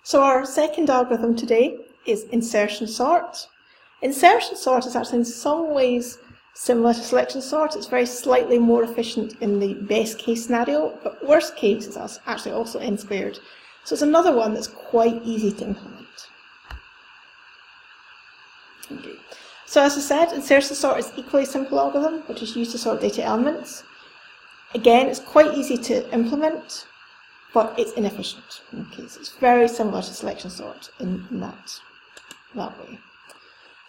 So our second algorithm today is insertion sort. Insertion sort is actually in some ways similar to selection sort. It's very slightly more efficient in the best case scenario, but worst case is actually also n squared. So it's another one that's quite easy to implement. Okay. So as I said, insertion sort is equally simple algorithm, which is used to sort data elements. Again, it's quite easy to implement, but it's inefficient. Okay, so it's very similar to selection sort in that way.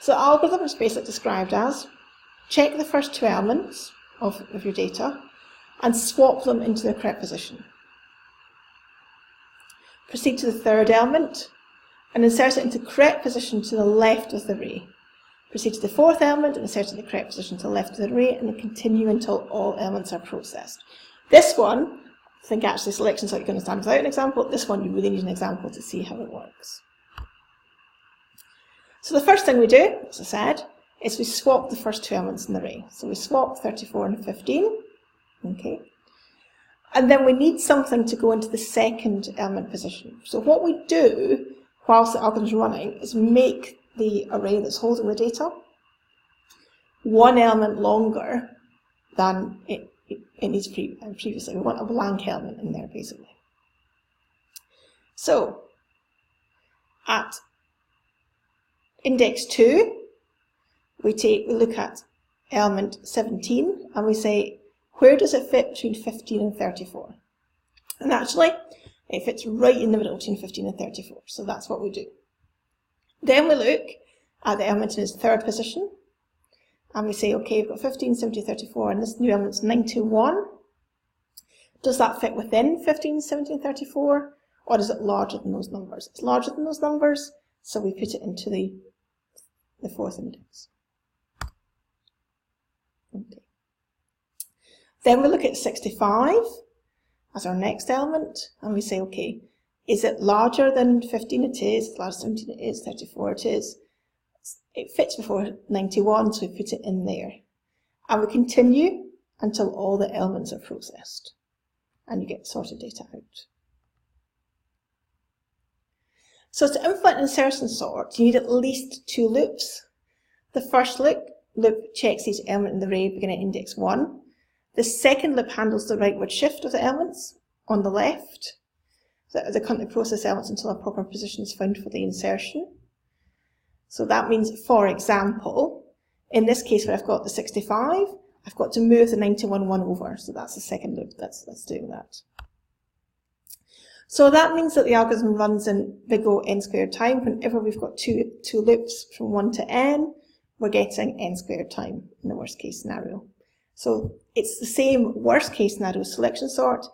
So the algorithm is basically described as check the first two elements of your data and swap them into their correct position. Proceed to the third element and insert it into the correct position to the left of the array. Proceed to the fourth element and insert it in the correct position to the left of the array, and then continue until all elements are processed. This one, I think actually selection sort you can understand without an example. This one you really need an example to see how it works. So the first thing we do, as I said, is we swap the first two elements in the array. So we swap 34 and 15, okay? And then we need something to go into the second element position. So what we do whilst the algorithm is running is make the array that's holding the data one element longer than it needs previously. We want a blank element in there, basically. So at index 2, we look at element 17 and we say, where does it fit between 15 and 34? And actually, it fits right in the middle between 15 and 34, so that's what we do. Then we look at the element in its third position, and we say, okay, we've got 15, 17, 34, and this new element's 91. Does that fit within 15, 17, 34, or is it larger than those numbers? It's larger than those numbers, so we put it into the fourth index. Okay. Then we look at 65 as our next element, and we say, okay, is it larger than 15? It is. Larger than 17? It is. 34? It is. It fits before 91, so we put it in there. And we continue until all the elements are processed, and you get sorted data out. So to implement insertion sort, you need at least two loops. The first loop checks each element in the array beginning at index 1. The second loop handles the rightward shift of the elements on the left. So they currently process elements until a proper position is found for the insertion. So that means, for example, in this case where I've got the 65, I've got to move the 91 one over. So that's the second loop that's doing that. So that means that the algorithm runs in big O n squared time. Whenever we've got two loops from 1 to n, we're getting n squared time in the worst case scenario. So it's the same worst case scenario selection sort,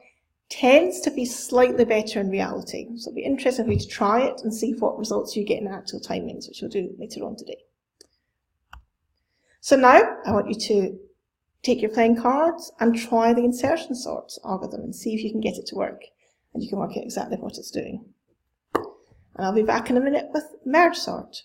tends to be slightly better in reality. So it'll be interesting for you to try it and see what results you get in actual timings, which we'll do later on today. So now I want you to take your playing cards and try the insertion sort algorithm and see if you can get it to work. And you can work out exactly what it's doing. And I'll be back in a minute with merge sort.